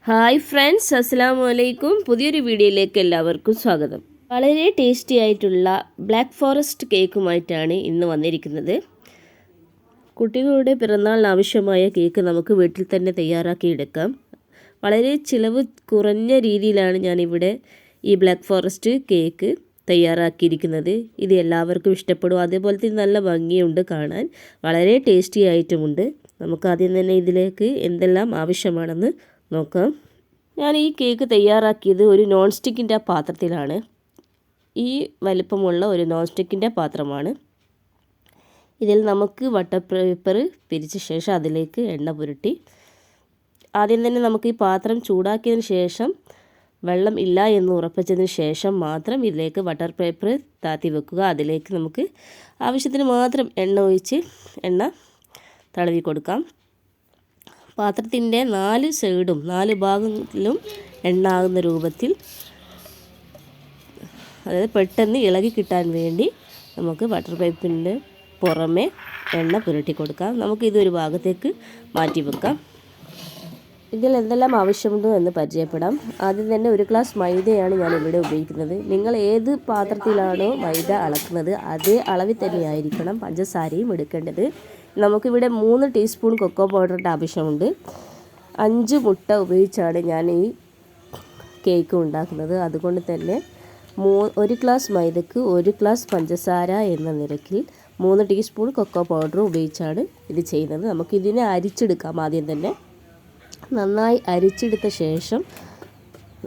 Hi friends, അസ്സലാമു അലൈക്കും. പുതിയൊരു വീഡിയോയിലേക്ക് എല്ലാവർക്കും സ്വാഗതം. വളരെ ടേസ്റ്റി ആയിട്ടുള്ള ബ്ലാക്ക് ഫോറസ്റ്റ് കേക്കുമായിട്ടാണ് ഇന്ന് വന്നിരിക്കുന്നത്. കുട്ടികളുടെ പിറന്നാളിന് ആവശ്യമായ കേക്ക് നമുക്ക് വീട്ടിൽ തന്നെ തയ്യാറാക്കിയെടുക്കാം. വളരെ ചിലവ് കുറഞ്ഞ രീതിയിലാണ് ഞാനിവിടെ ഈ ബ്ലാക്ക് ഫോറസ്റ്റ് കേക്ക് തയ്യാറാക്കിയിരിക്കുന്നത്. ഇത് എല്ലാവർക്കും ഇഷ്ടപ്പെടും. അതേപോലെ തന്നെ നല്ല ഭംഗിയുണ്ട് കാണാൻ, വളരെ ടേസ്റ്റി ആയിട്ടുമുണ്ട്. നമുക്ക് ആദ്യം തന്നെ ഇതിലേക്ക് എന്തെല്ലാം ആവശ്യമാണെന്ന് നോക്കാം. ഞാൻ ഈ കേക്ക് തയ്യാറാക്കിയത് ഒരു നോൺ സ്റ്റിക്കിൻ്റെ പാത്രത്തിലാണ്. ഈ വലിപ്പമുള്ള ഒരു നോൺ സ്റ്റിക്കിൻ്റെ പാത്രമാണ്. ഇതിൽ നമുക്ക് ബട്ടർ പേപ്പർ പിരിച്ച ശേഷം അതിലേക്ക് എണ്ണ പുരട്ടി ആദ്യം തന്നെ നമുക്ക് ഈ പാത്രം ചൂടാക്കിയതിന് ശേഷം വെള്ളം ഇല്ല എന്ന് ഉറപ്പിച്ചതിന് ശേഷം മാത്രം ഇതിലേക്ക് ബട്ടർ പേപ്പർ താത്തി വെക്കുക. അതിലേക്ക് നമുക്ക് ആവശ്യത്തിന് മാത്രം എണ്ണ ഒഴിച്ച് എണ്ണ തടവി കൊടുക്കാം. പാത്രത്തിൻ്റെ 4 സൈഡും 4 ഭാഗങ്ങളിലും എണ്ണ ആകുന്ന രൂപത്തിൽ, അതായത് പെട്ടെന്ന് ഇളകി കിട്ടാൻ വേണ്ടി നമുക്ക് ബട്ടർ പേപ്പറിൻ്റെ പുറമെ എണ്ണ പുരട്ടി കൊടുക്കാം. നമുക്കിതൊരു ഭാഗത്തേക്ക് മാറ്റി വെക്കാം. ഇതിൽ എന്തെല്ലാം ആവശ്യമുണ്ടോ എന്ന് പരിചയപ്പെടാം. ആദ്യം തന്നെ 1 ഗ്ലാസ് മൈദയാണ് ഞാൻ ഇവിടെ ഉപയോഗിക്കുന്നത്. നിങ്ങൾ ഏത് പാത്രത്തിലാണോ മൈദ അളക്കുന്നത് അതേ അളവിൽ തന്നെയായിരിക്കണം പഞ്ചസാരയും എടുക്കേണ്ടത്. നമുക്കിവിടെ 3 ടീസ്പൂൺ കൊക്കോ പൗഡറിൻ്റെ ആവശ്യമുണ്ട്. 5 മുട്ട ഉപയോഗിച്ചാണ് ഞാൻ ഈ കേക്ക് ഉണ്ടാക്കുന്നത്. അതുകൊണ്ട് തന്നെ 1 ഗ്ലാസ് മൈദക്ക് 1 ഗ്ലാസ് പഞ്ചസാര എന്ന നിരക്കിൽ 3 ടീസ്പൂൺ കൊക്കോ പൗഡർ ഉപയോഗിച്ചാണ് ഇത് ചെയ്യുന്നത്. നമുക്കിതിനെ അരിച്ചെടുക്കാം. ആദ്യം തന്നെ നന്നായി അരിച്ചെടുത്ത ശേഷം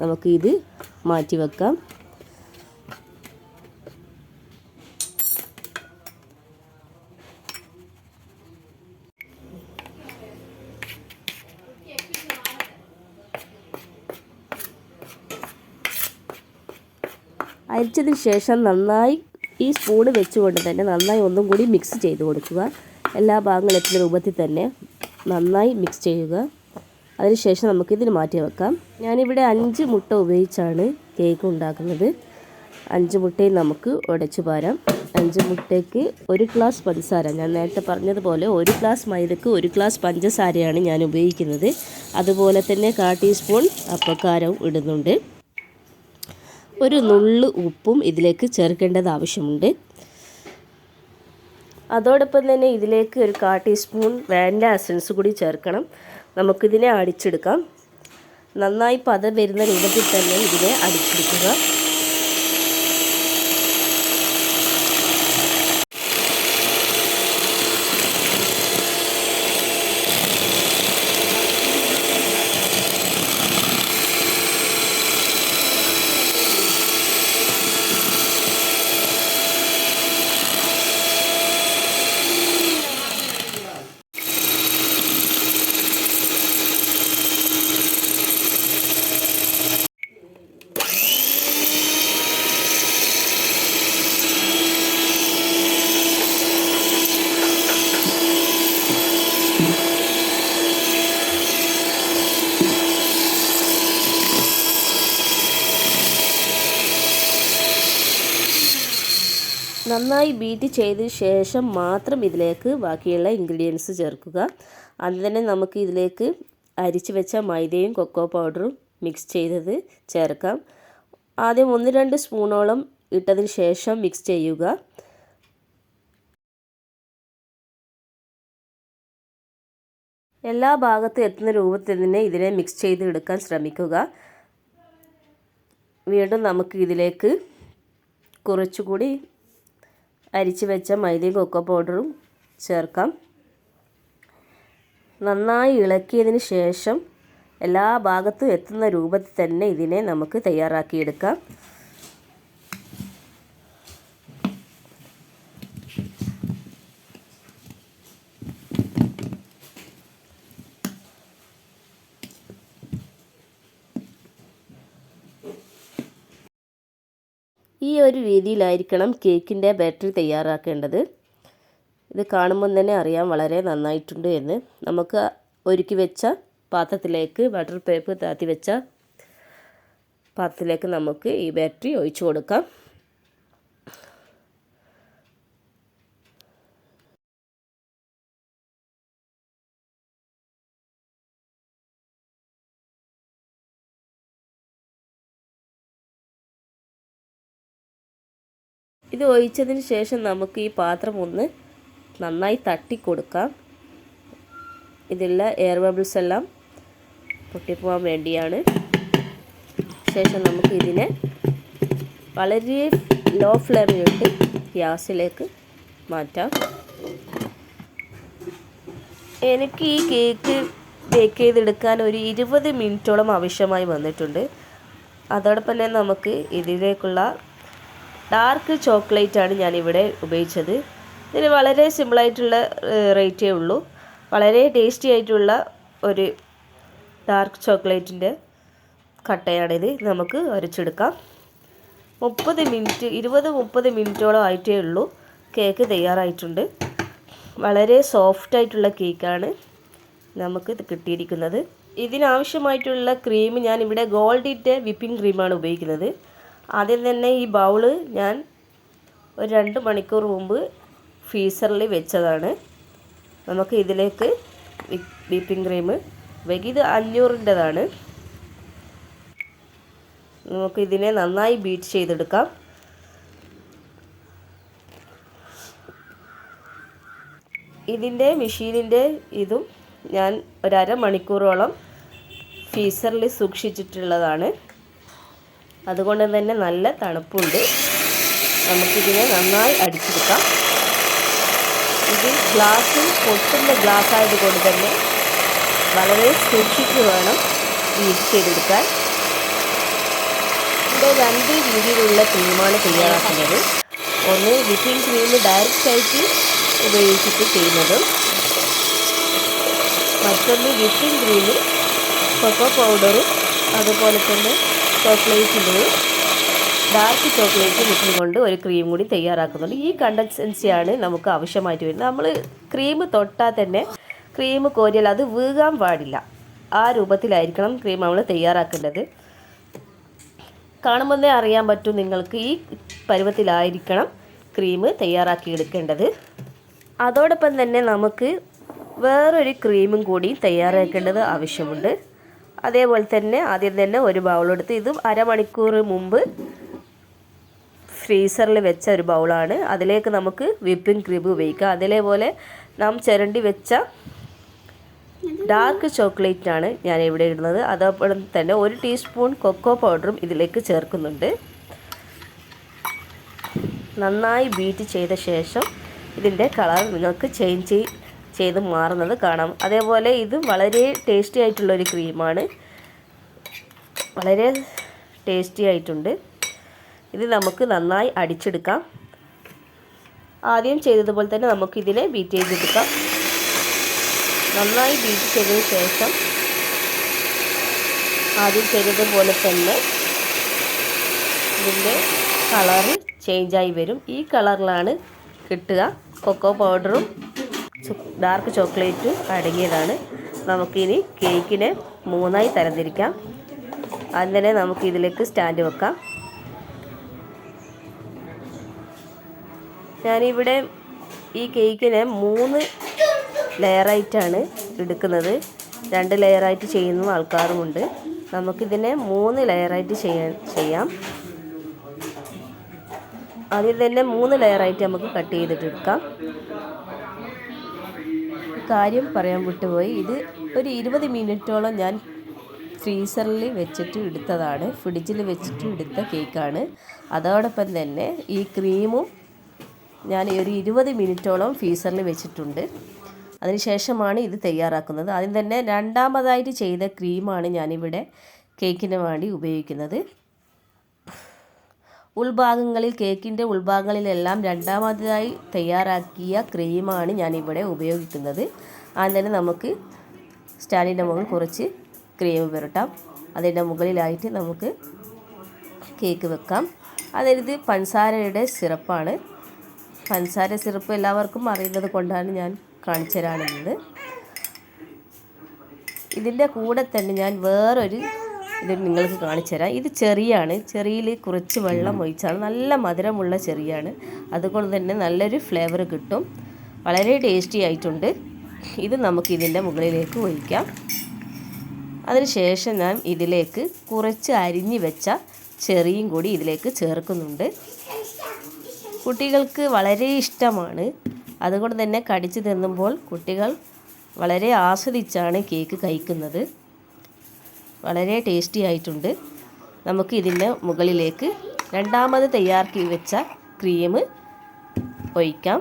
നമുക്കിത് മാറ്റി വെക്കാം. അരിച്ചതിന് ശേഷം നന്നായി ഈ സ്പൂൺ വെച്ചുകൊണ്ട് തന്നെ നന്നായി ഒന്നും കൂടി മിക്സ് ചെയ്ത് കൊടുക്കുക. എല്ലാ ഭാഗങ്ങളും എത്തുന്ന രൂപത്തിൽ തന്നെ നന്നായി മിക്സ് ചെയ്യുക. അതിനുശേഷം നമുക്കിതിന് മാറ്റി വെക്കാം. ഞാനിവിടെ 5 മുട്ട ഉപയോഗിച്ചാണ് കേക്ക് ഉണ്ടാക്കുന്നത്. 5 മുട്ടയും നമുക്ക് ഉടച്ചു പാരാം. 5 മുട്ടയ്ക്ക് 1 ഗ്ലാസ് പഞ്ചസാര, ഞാൻ നേരത്തെ പറഞ്ഞതുപോലെ 1 ഗ്ലാസ് മൈദക്ക് 1 ഗ്ലാസ് പഞ്ചസാരയാണ് ഞാൻ ഉപയോഗിക്കുന്നത്. അതുപോലെ തന്നെ 1/4 ടീസ്പൂൺ അപ്പക്കാരവും ഇടുന്നുണ്ട്. ഒരു നുള്ളു ഉപ്പും ഇതിലേക്ക് ചേർക്കേണ്ടത് ആവശ്യമുണ്ട്. അതോടൊപ്പം തന്നെ ഇതിലേക്ക് ഒരു 1/4 ടീസ്പൂൺ വാനില എസൻസ് കൂടി ചേർക്കണം. നമുക്കിതിനെ അടിച്ചെടുക്കാം. നന്നായി പതം വരുന്ന രൂപത്തിൽ തന്നെ ഇതിനെ അടിച്ചെടുക്കുക. നന്നായി ബീറ്റ് ചെയ്ത ശേഷം മാത്രം ഇതിലേക്ക് ബാക്കിയുള്ള ഇൻഗ്രീഡിയൻസ് ചേർക്കുക. ആദ്യം തന്നെ നമുക്ക് ഇതിലേക്ക് അരിച്ച് വെച്ച മൈദയും കൊക്കോ പൗഡറും മിക്സ് ചെയ്തത് ചേർക്കാം. ആദ്യം 1-2 സ്പൂണോളം ഇട്ടതിന് ശേഷം മിക്സ് ചെയ്യുക. എല്ലാ ഭാഗത്തും എത്തുന്ന രൂപത്തിൽ തന്നെ ഇതിനെ മിക്സ് ചെയ്ത് എടുക്കാൻ ശ്രമിക്കുക. വീണ്ടും നമുക്ക് ഇതിലേക്ക് കുറച്ചുകൂടി അരിച്ച് വെച്ച മൈദയും കൊക്കോ പൗഡറും ചേർക്കാം. നന്നായി ഇളക്കിയതിന് ശേഷം എല്ലാ ഭാഗത്തും എത്തുന്ന രൂപത്തിൽ തന്നെ ഇതിനെ നമുക്ക് തയ്യാറാക്കിയെടുക്കാം. ഈ ഒരു രീതിയിലായിരിക്കണം കേക്കിൻ്റെ ബാറ്ററി തയ്യാറാക്കേണ്ടത്. ഇത് കാണുമ്പോൾ തന്നെ അറിയാം വളരെ നന്നായിട്ടുണ്ട് എന്ന്. നമുക്ക് ഒരുക്കി വെച്ച പാത്രത്തിലേക്ക്, ബട്ടർ പേപ്പർ താത്തി വെച്ച പാത്രത്തിലേക്ക് നമുക്ക് ഈ ബാറ്ററി ഒഴിച്ചു കൊടുക്കാം. ഇത് ഒഴിച്ചതിന് ശേഷം നമുക്ക് ഈ പാത്രം ഒന്ന് നന്നായി തട്ടി കൊടുക്കാം. ഇതിലുള്ള എയർ ബബിൾസ് എല്ലാം പൊട്ടിപ്പോകാൻ വേണ്ടിയാണ്. ശേഷം നമുക്ക് ഇതിനെ വളരെ ലോ ഫ്ലെയിമിലിട്ട് ഗ്യാസിലേക്ക് മാറ്റാം. എനിക്ക് ഈ കേക്ക് ബേക്ക് ചെയ്തെടുക്കാൻ ഒരു 20 മിനിറ്റോളം ആവശ്യമായി വന്നിട്ടുണ്ട്. അതോടൊപ്പം തന്നെ നമുക്ക് ഇതിലേക്കുള്ള ഡാർക്ക് ചോക്ലേറ്റാണ് ഞാനിവിടെ ഉപയോഗിച്ചത്. ഇതിന് വളരെ സിമ്പിളായിട്ടുള്ള റേറ്റേ ഉള്ളൂ. വളരെ ടേസ്റ്റി ആയിട്ടുള്ള ഒരു ഡാർക്ക് ചോക്ലേറ്റിൻ്റെ കട്ടയാണിത്. നമുക്ക് അരച്ചെടുക്കാം. 20-30 മിനിറ്റോളം ആയിട്ടേ ഉള്ളൂ. കേക്ക് തയ്യാറായിട്ടുണ്ട്. വളരെ സോഫ്റ്റായിട്ടുള്ള കേക്കാണ് നമുക്ക് ഇത് കിട്ടിയിരിക്കുന്നത്. ഇതിനാവശ്യമായിട്ടുള്ള ക്രീം ഞാനിവിടെ ഗോൾഡിൻ്റെ വിപ്പിംഗ് ക്രീമാണ് ഉപയോഗിക്കുന്നത്. ആദ്യം തന്നെ ഈ ബൗള് ഞാൻ ഒരു 2 മണിക്കൂർ മുമ്പ് ഫ്രീസറിൽ വെച്ചതാണ്. നമുക്ക് ഇതിലേക്ക് വിപ്പിംഗ് ക്രീം ഇത് 500ൻ്റെതാണ്. നമുക്കിതിനെ നന്നായി ബീറ്റ് ചെയ്തെടുക്കാം. ഇതിൻ്റെ മെഷീനിൻ്റെ ഇതും ഞാൻ ഒരു 1/2 മണിക്കൂറോളം ഫ്രീസറിൽ സൂക്ഷിച്ചിട്ടുള്ളതാണ്. അതുകൊണ്ട് തന്നെ നല്ല തണുപ്പുണ്ട്. നമുക്കിതിനെ നന്നായി അടിച്ചെടുക്കാം. ഇത് ഗ്ലാസ്സിൽ പൊട്ടുന്ന ഗ്ലാസ് ആയതുകൊണ്ട് തന്നെ വളരെ സൂക്ഷിച്ച് വേണം ബീറ്റ് ചെയ്തെടുക്കാൻ. ഇവിടെ 2 രീതിയിലുള്ള ക്രീമാണ് തയ്യാറാക്കുന്നത്. ഒന്ന് വിപ്പിംഗ് ക്രീം ഡയറക്റ്റായിട്ട് ഉപയോഗിച്ചിട്ട് ചെയ്യുന്നതും, മറ്റൊന്ന് വിപ്പിംഗ് ക്രീം കൊക്കോ പൗഡറും അതുപോലെ തന്നെ ചോക്ലേറ്റിൻ്റെയും ഡാർക്ക് ചോക്ലേറ്റ് ഇട്ടുകൊണ്ട് ഒരു ക്രീം കൂടി തയ്യാറാക്കുന്നുണ്ട്. ഈ കണ്ടൻസൻസിയാണ് നമുക്ക് ആവശ്യമായിട്ട് വരുന്നത്. നമ്മൾ ക്രീം തൊട്ടാൽ തന്നെ ക്രീം കോരിയാൽ അത് വീഴാൻ പാടില്ല. ആ രൂപത്തിലായിരിക്കണം ക്രീം നമ്മൾ തയ്യാറാക്കേണ്ടത്. കാണുമ്പോൾ തന്നെ അറിയാൻ പറ്റും നിങ്ങൾക്ക് ഈ പരുവത്തിലായിരിക്കണം ക്രീം തയ്യാറാക്കി എടുക്കേണ്ടത്. അതോടൊപ്പം തന്നെ നമുക്ക് വേറൊരു ക്രീമും കൂടി തയ്യാറാക്കേണ്ടത് ആവശ്യമുണ്ട്. അതേപോലെ തന്നെ ആദ്യം തന്നെ ഒരു ബൗളെടുത്ത്, ഇതും 1/2 മണിക്കൂർ മുമ്പ് ഫ്രീസറിൽ വെച്ച ഒരു ബൗളാണ്. അതിലേക്ക് നമുക്ക് വിപ്പിംഗ് ക്രീം ഉപയോഗിക്കാം. അതേപോലെ നാം ചിരണ്ടി വെച്ച ഡാർക്ക് ചോക്ലേറ്റാണ് ഞാൻ ഇവിടെ ഇടുന്നത്. അതോടൊപ്പം തന്നെ 1 ടീസ്പൂൺ കൊക്കോ പൗഡറും ഇതിലേക്ക് ചേർക്കുന്നുണ്ട്. നന്നായി ബീറ്റ് ചെയ്ത ശേഷം ഇതിൻ്റെ കളർ നിങ്ങൾക്ക് ചേഞ്ച് ചെയ്ത് മാറുന്നത് കാണാം. അതേപോലെ ഇത് വളരെ ടേസ്റ്റി ആയിട്ടുള്ളൊരു ക്രീമാണ്. വളരെ ടേസ്റ്റി ആയിട്ടുണ്ട്. ഇത് നമുക്ക് നന്നായി അടിച്ചെടുക്കാം. ആദ്യം ചെയ്തതുപോലെ തന്നെ നമുക്കിതിനെ ബീറ്റ് ചെയ്തെടുക്കാം. നന്നായി ബീറ്റ് ചെയ്തതിന് ശേഷം ആദ്യം ചെയ്തതുപോലെ തന്നെ ഇതിൻ്റെ കളറ് ചേഞ്ചായി വരും. ഈ കളറിലാണ് കിട്ടുക. കൊക്കോ പൗഡറും ഡാർക്ക് ചോക്ലേറ്റും അടങ്ങിയതാണ്. നമുക്കിനി കേക്കിനെ 3ആയി തരംതിരിക്കാം. അങ്ങനെ നമുക്ക് ഇതിലേക്ക് സ്റ്റാൻഡ് വെക്കാം. ഞാനിവിടെ ഈ കേക്കിനെ 3 ലെയറായിട്ടാണ് എടുക്കുന്നത്. 2 ലെയറായിട്ട് ചെയ്യുന്ന ആൾക്കാരുമുണ്ട്. നമുക്കിതിനെ 3 ലെയറായിട്ട് ചെയ്യാം. ആദ്യം തന്നെ 3 ലെയറായിട്ട് നമുക്ക് കട്ട് ചെയ്തിട്ട് എടുക്കാം. കാര്യം പറയാൻ വിട്ടുപോയി. ഇത് ഒരു 20 മിനിറ്റോളം ഞാൻ ഫ്രീസറിൽ വെച്ചിട്ട് എടുത്തതാണ്. ഫ്രിഡ്ജിൽ വെച്ചിട്ട് എടുത്ത കേക്കാണ്. അതോടൊപ്പം തന്നെ ഈ ക്രീമും ഞാൻ ഒരു 20 മിനിറ്റോളം ഫ്രീസറിൽ വെച്ചിട്ടുണ്ട്. അതിനുശേഷമാണ് ഇത് തയ്യാറാക്കുന്നത്. ആദ്യം തന്നെ രണ്ടാമതായിട്ട് ചെയ്ത ക്രീമാണ് ഞാനിവിടെ കേക്കിന് വേണ്ടി ഉപയോഗിക്കുന്നത്. കേക്കിൻ്റെ ഉൾഭാഗങ്ങളിലെല്ലാം രണ്ടാമതായി തയ്യാറാക്കിയ ക്രീമാണ് ഞാനിവിടെ ഉപയോഗിക്കുന്നത്. ആദ്യം തന്നെ നമുക്ക് സ്റ്റാൻഡിൻ്റെ മുകളിൽ കുറച്ച് ക്രീം പുരട്ടാം. അതിൻ്റെ മുകളിലായിട്ട് നമുക്ക് കേക്ക് വെക്കാം. അതായത് പഞ്ചസാരയുടെ സിറപ്പാണ്. പഞ്ചസാര സിറപ്പ് എല്ലാവർക്കും അറിയുന്നത് കൊണ്ടാണ് ഞാൻ കാണിച്ചു തരാനുള്ളത്. ഇതിൻ്റെ കൂടെ തന്നെ ഞാൻ വേറൊരു ഇത് നിങ്ങൾക്ക് കാണിച്ചു തരാം. ഇത് ചെറിയാണ്. ചെറിയിൽ കുറച്ച് വെള്ളം ഒഴിച്ചാണ്. നല്ല മധുരമുള്ള ചെറിയാണ്. അതുകൊണ്ട് തന്നെ നല്ലൊരു ഫ്ലേവർ കിട്ടും. വളരെ ടേസ്റ്റി ആയിട്ടുണ്ട്. ഇത് നമുക്ക് ഇതിൻ്റെ മുകളിലേക്ക് ഒഴിക്കാം. അതിനുശേഷം ഞാൻ ഇതിലേക്ക് കുറച്ച് അരിഞ്ഞ് വെച്ച ചെറിയും കൂടി ഇതിലേക്ക് ചേർക്കുന്നുണ്ട്. കുട്ടികൾക്ക് വളരെ ഇഷ്ടമാണ്. അതുകൊണ്ട് തന്നെ കടിച്ചു തിന്നുമ്പോൾ കുട്ടികൾ വളരെ ആസ്വദിച്ചാണ് കേക്ക് കഴിക്കുന്നത്. വളരെ ടേസ്റ്റി ആയിട്ടുണ്ട്. നമുക്ക് ഇതിൻ്റെ മുകളിലേക്ക് രണ്ടാമത് തയ്യാറാക്കി വെച്ച ക്രീം ഒഴിക്കാം.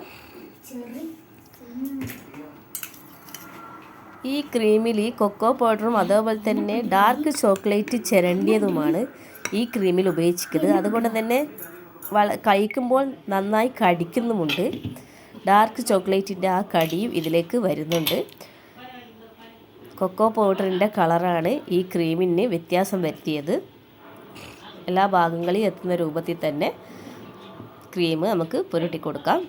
ഈ ക്രീമിൽ കൊക്കോ പൗഡറും അതേപോലെ തന്നെ ഡാർക്ക് ചോക്ലേറ്റ് ചിരണ്ടിയതുമാണ് ഈ ക്രീമിൽ ഉപയോഗിച്ചിരിക്കുന്നത്. അതുകൊണ്ട് തന്നെ കഴിക്കുമ്പോൾ നന്നായി കടിക്കുന്നുമുണ്ട്. ഡാർക്ക് ചോക്ലേറ്റിൻ്റെ ആ കടിയും ഇതിലേക്ക് വരുന്നുണ്ട്. കൊക്കോ പൗഡറിൻ്റെ കളറാണ് ഈ ക്രീമിന് വ്യത്യാസം വരുത്തിയത്. എല്ലാ ഭാഗങ്ങളിലും എത്തുന്ന രൂപത്തിൽ തന്നെ ക്രീം നമുക്ക് പുരട്ടി കൊടുക്കാം.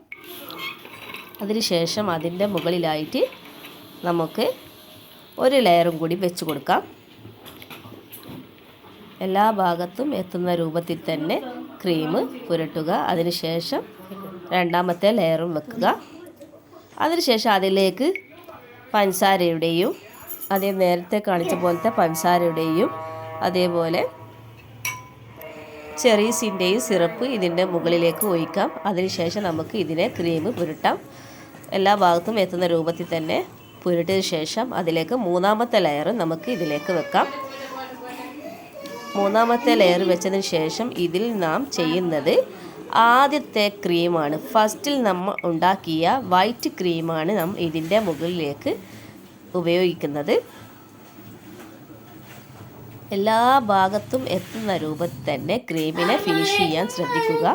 അതിനുശേഷം അതിൻ്റെ മുകളിലായിട്ട് നമുക്ക് ഒരു ലെയറും കൂടി വെച്ച് കൊടുക്കാം. എല്ലാ ഭാഗത്തും എത്തുന്ന രൂപത്തിൽ തന്നെ ക്രീം പുരട്ടുക. അതിനുശേഷം രണ്ടാമത്തെ ലെയറും വെക്കുക. അതിനുശേഷം അതിലേക്ക് പഞ്ചസാരയുടെയും നേരത്തെ കാണിച്ച പോലത്തെ പഞ്ചസാരയുടെയും അതേപോലെ ചെറീസിൻ്റെയും സിറപ്പ് ഇതിൻ്റെ മുകളിലേക്ക് ഒഴിക്കാം. അതിനുശേഷം നമുക്ക് ഇതിനെ ക്രീം പുരട്ടാം. എല്ലാ ഭാഗത്തും എത്തുന്ന രൂപത്തിൽ തന്നെ പുരട്ടിയ ശേഷം അതിലേക്ക് മൂന്നാമത്തെ ലെയർ നമുക്ക് ഇതിലേക്ക് വെക്കാം. മൂന്നാമത്തെ ലെയർ വെച്ചതിന് ശേഷം ഇതിൽ നാം ചെയ്യുന്നത് ആദ്യത്തെ ക്രീമാണ്. ഫസ്റ്റിൽ നമ്മൾ ഉണ്ടാക്കിയ വൈറ്റ് ക്രീമാണ് നാം ഇതിൻ്റെ മുകളിലേക്ക് ഉപയോഗിക്കുന്നത്. എല്ലാ ഭാഗത്തും എത്തുന്ന രൂപത്തിൽ തന്നെ ക്രീമിനെ ഫിനിഷ് ചെയ്യാൻ ശ്രദ്ധിക്കുക.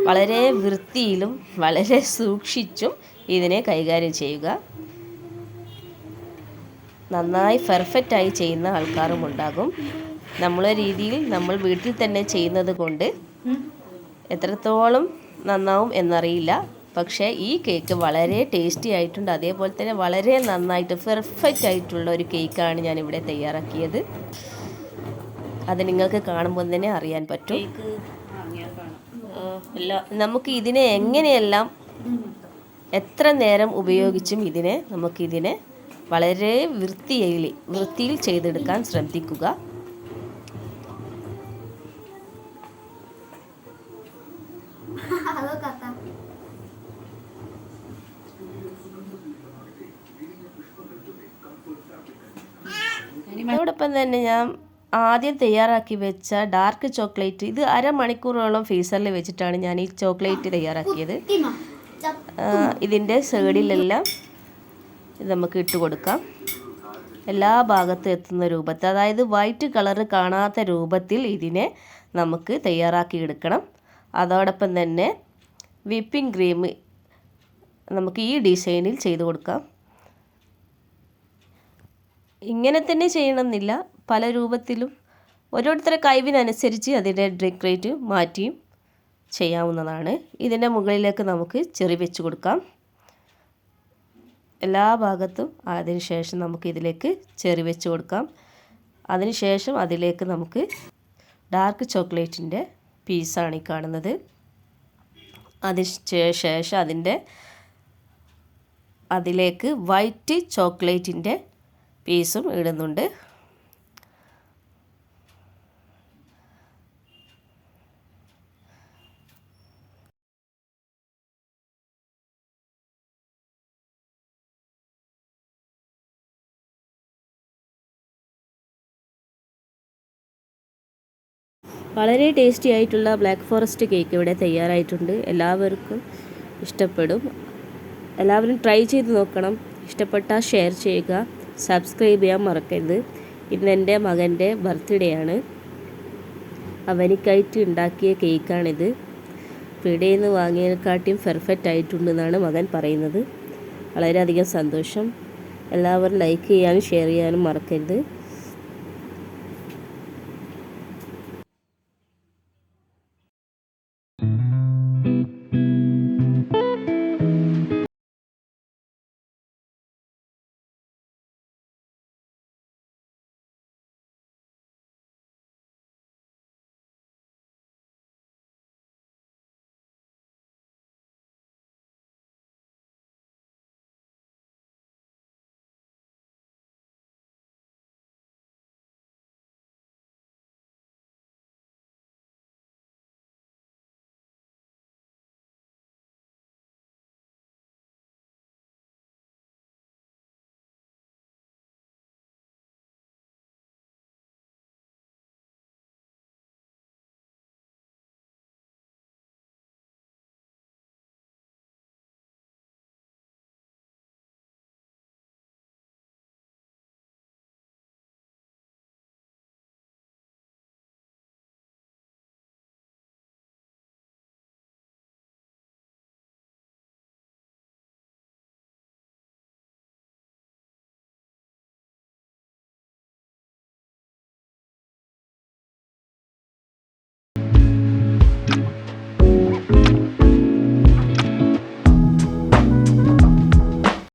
വളരെ വൃത്തിയിലും വളരെ സൂക്ഷിച്ചും ഇതിനെ കൈകാര്യം ചെയ്യുക. നന്നായി പെർഫെക്റ്റായി ചെയ്യുന്ന ആൾക്കാരും ഉണ്ടാകും. നമ്മളെ രീതിയിൽ നമ്മൾ വീട്ടിൽ തന്നെ ചെയ്യുന്നത് കൊണ്ട് എത്രത്തോളം നന്നാവും എന്നറിയില്ല. പക്ഷേ ഈ കേക്ക് വളരെ ടേസ്റ്റി ആയിട്ടുണ്ട്. അതേപോലെ തന്നെ വളരെ നന്നായിട്ട് പെർഫെക്റ്റ് ആയിട്ടുള്ള ഒരു കേക്കാണ് ഞാനിവിടെ തയ്യാറാക്കിയത്. അത് നിങ്ങൾക്ക് കാണുമ്പോൾ തന്നെ അറിയാൻ പറ്റും. നമുക്ക് ഇതിനെ എങ്ങനെയെല്ലാം എത്ര നേരം ഉപയോഗിച്ചും നമുക്കിതിനെ വളരെ വൃത്തിയിൽ ചെയ്തെടുക്കാൻ ശ്രദ്ധിക്കുക. അതോടൊപ്പം തന്നെ ഞാൻ ആദ്യം തയ്യാറാക്കി വെച്ച ഡാർക്ക് ചോക്ലേറ്റ്, ഇത് അരമണിക്കൂറോളം ഫ്രീസറിൽ വെച്ചിട്ടാണ് ഞാൻ ഈ ചോക്ലേറ്റ് തയ്യാറാക്കിയത്. ഇതിൻ്റെ സൈഡിലെല്ലാം ഇത് നമുക്ക് ഇട്ട് കൊടുക്കാം. എല്ലാ ഭാഗത്തും എത്തുന്ന രൂപത്തിൽ, അതായത് വൈറ്റ് കളറ് കാണാത്ത രൂപത്തിൽ ഇതിനെ നമുക്ക് തയ്യാറാക്കി എടുക്കണം. അതോടൊപ്പം തന്നെ വിപ്പിംഗ് ക്രീം നമുക്ക് ഈ ഡിസൈനിൽ ചെയ്ത് കൊടുക്കാം. ഇങ്ങനെ തന്നെ ചെയ്യണമെന്നില്ല, പല രൂപത്തിലും ഓരോരുത്തരുടെ കഴിവിനനുസരിച്ച് അതിൻ്റെ ഡെക്കറേറ്റ് മാറ്റിയും ചെയ്യാവുന്നതാണ്. ഇതിൻ്റെ മുകളിലേക്ക് നമുക്ക് ചെറി വെച്ച് കൊടുക്കാം എല്ലാ ഭാഗത്തും. അതിനുശേഷം നമുക്ക് ഇതിലേക്ക് ചെറി വെച്ച് കൊടുക്കാം. അതിനുശേഷം അതിലേക്ക് നമുക്ക് ഡാർക്ക് ചോക്ലേറ്റിൻ്റെ പീസാണ് ഈ കാണുന്നത്. അതിനുശേഷം അതിലേക്ക് വൈറ്റ് ചോക്ലേറ്റിൻ്റെ പീസും ഇടുന്നുണ്ട്. വളരെ ടേസ്റ്റി ആയിട്ടുള്ള ബ്ലാക്ക് ഫോറസ്റ്റ് കേക്ക് ഇവിടെ തയ്യാറായിട്ടുണ്ട്. എല്ലാവർക്കും ഇഷ്ടപ്പെടും. എല്ലാവരും ട്രൈ ചെയ്ത് നോക്കണം. ഇഷ്ടപ്പെട്ടാൽ ഷെയർ ചെയ്യുക, സബ്സ്ക്രൈബ് ചെയ്യാൻ മറക്കരുത്. ഇന്ന് എൻ്റെ മകൻ്റെ ബർത്ത്ഡേ ആണ്. അവനിക്കായിട്ട് ഉണ്ടാക്കിയ കേക്കാണിത്. പിടയിൽ നിന്ന് വാങ്ങിയതിനെക്കാട്ടിയും പെർഫെക്റ്റ് ആയിട്ടുണ്ടെന്നാണ് മകൻ പറയുന്നത്. വളരെയധികം സന്തോഷം. എല്ലാവരും ലൈക്ക് ചെയ്യാനും ഷെയർ ചെയ്യാനും മറക്കരുത്.